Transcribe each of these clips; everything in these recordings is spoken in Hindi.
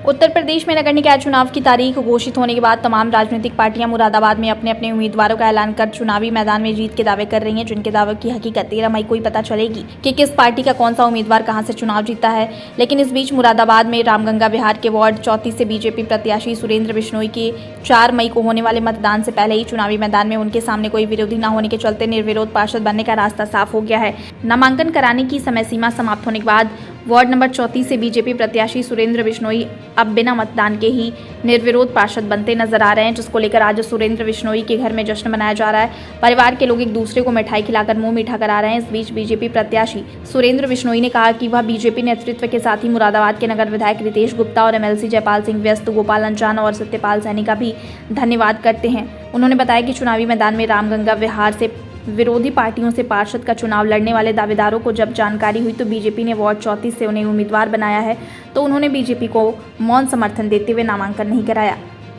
उत्तर प्रदेश में नगर निकाय चुनाव की तारीख घोषित होने के बाद तमाम राजनीतिक पार्टियां मुरादाबाद में अपने अपने उम्मीदवारों का ऐलान कर चुनावी मैदान में जीत के दावे कर रही हैं, जिनके दावे की हकीकत 13 मई को ही पता चलेगी कि किस पार्टी का कौन सा उम्मीदवार कहां से चुनाव जीता है। लेकिन इस बीच मुरादाबाद में रामगंगा विहार के वार्ड 34 से बीजेपी प्रत्याशी सुरेंद्र बिश्नोई के 4 मई को होने वाले मतदान से पहले ही चुनावी मैदान में उनके सामने कोई विरोधी न होने के चलते निर्विरोध पार्षद बनने का रास्ता साफ हो गया है। नामांकन कराने की समय सीमा समाप्त होने के बाद वार्ड नंबर 34 से बीजेपी प्रत्याशी सुरेंद्र बिश्नोई अब बिना मतदान के ही निर्विरोध पार्षद बनते नजर आ रहे हैं, जिसको लेकर आज सुरेंद्र बिश्नोई के घर में जश्न मनाया जा रहा है। परिवार के लोग एक दूसरे को मिठाई खिलाकर मुंह मीठा करा रहे हैं। इस बीच बीजेपी प्रत्याशी सुरेंद्र बिश्नोई ने कहा कि वह बीजेपी नेतृत्व के साथ ही मुरादाबाद के नगर विधायक रितेश गुप्ता और एमएलसी जयपाल सिंह व्यस्त, गोपाल अंजान और सत्यपाल सैनी का भी धन्यवाद करते हैं। उन्होंने बताया कि चुनावी मैदान में रामगंगा विहार से विरोधी पार्टियों से पार्षद का चुनाव लड़ने वाले दावेदारों को जब जानकारी हुई तो बीजेपी ने वार्ड 34 से उन्हें उम्मीदवार बनाया है, तो उन्होंने बीजेपी को मौन समर्थन देते हुए नामांकन नहीं कराया,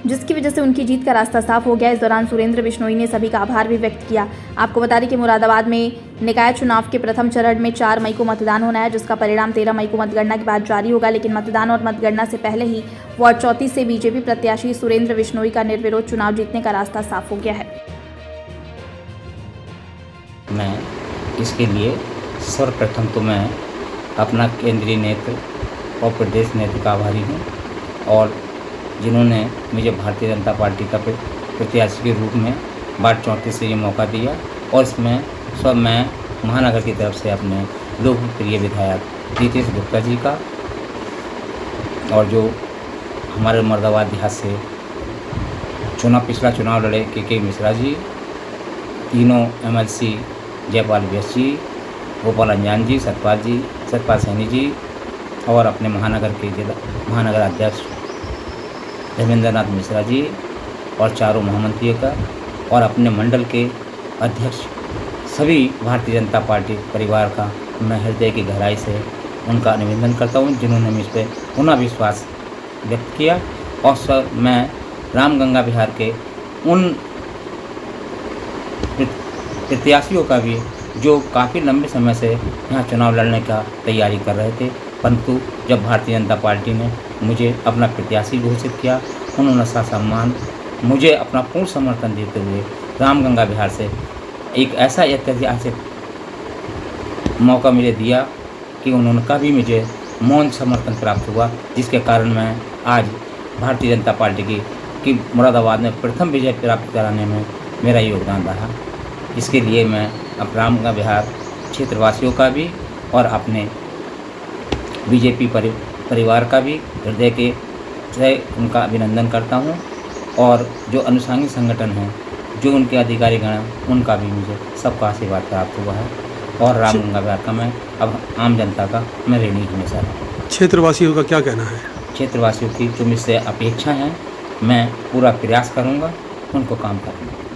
जिसकी वजह से उनकी जीत का रास्ता साफ हो गया। इस दौरान सुरेंद्र बिश्नोई ने सभी का आभार भी व्यक्त किया। आपको बता दें कि मुरादाबाद में निकाय चुनाव के प्रथम चरण में 4 मई को मतदान होना है, जिसका परिणाम 13 मई को मतगणना के बाद जारी होगा। लेकिन मतदान और मतगणना से पहले ही वार्ड 34 से बीजेपी प्रत्याशी सुरेंद्र बिश्नोई का निर्विरोध चुनाव जीतने का रास्ता साफ हो गया है। मैं इसके लिए सर्वप्रथम तो मैं अपना केंद्रीय नेतृत्व और प्रदेश नेतृत्व का आभारी हूँ, और जिन्होंने मुझे भारतीय जनता पार्टी का प्रत्याशी के रूप में वार्ड 34 से ये मौका दिया, और इसमें सब मैं महानगर की तरफ से अपने लोकप्रिय विधायक रितेश गुप्ता जी का, और जो हमारे मुरादाबाद देहात से पिछला चुनाव लड़े के मिश्रा जी, तीनों एमएलसी जयपाल व्यस्त जी, गोपाल अंजान जी, सत्यपाल सैनी जी, और अपने महानगर के महानगर अध्यक्ष धर्मेंद्रनाथ मिश्रा जी और चारों महामंत्रियों का, और अपने मंडल के अध्यक्ष सभी भारतीय जनता पार्टी परिवार का मैं हृदय की गहराई से उनका अभिनंदन करता हूँ, जिन्होंने मुझ पर पुनः विश्वास व्यक्त किया। और सर मैं रामगंगा विहार के उन प्रत्याशियों का भी जो काफ़ी लंबे समय से यहाँ चुनाव लड़ने का तैयारी कर रहे थे, परंतु जब भारतीय जनता पार्टी ने मुझे अपना प्रत्याशी घोषित किया, उन्होंने ससम्मान मुझे अपना पूर्ण समर्थन देते हुए रामगंगा विहार से एक ऐसा ऐतिहासिक मौका मुझे दिया कि उन्होंने कभी मुझे मौन समर्थन प्राप्त हुआ, जिसके कारण मैं आज भारतीय जनता पार्टी की मुरादाबाद में प्रथम विजय प्राप्त कराने में मेरा योगदान रहा। इसके लिए मैं अब रामगंगा विहार क्षेत्रवासियों का भी और अपने बीजेपी परिवार का भी हृदय के से उनका अभिनंदन करता हूं, और जो अनुषंगिक संगठन हैं, जो उनके अधिकारीगण, उनका भी मुझे सबका आशीर्वाद प्राप्त हुआ है, और रामगंगा विहार का मैं अब आम जनता का मैं ऋणी हमेशा रहूँ। क्षेत्रवासियों का क्या कहना है? क्षेत्रवासियों की जो मुझसे अपेक्षा हैं, मैं पूरा प्रयास करूँगा उनको काम करने।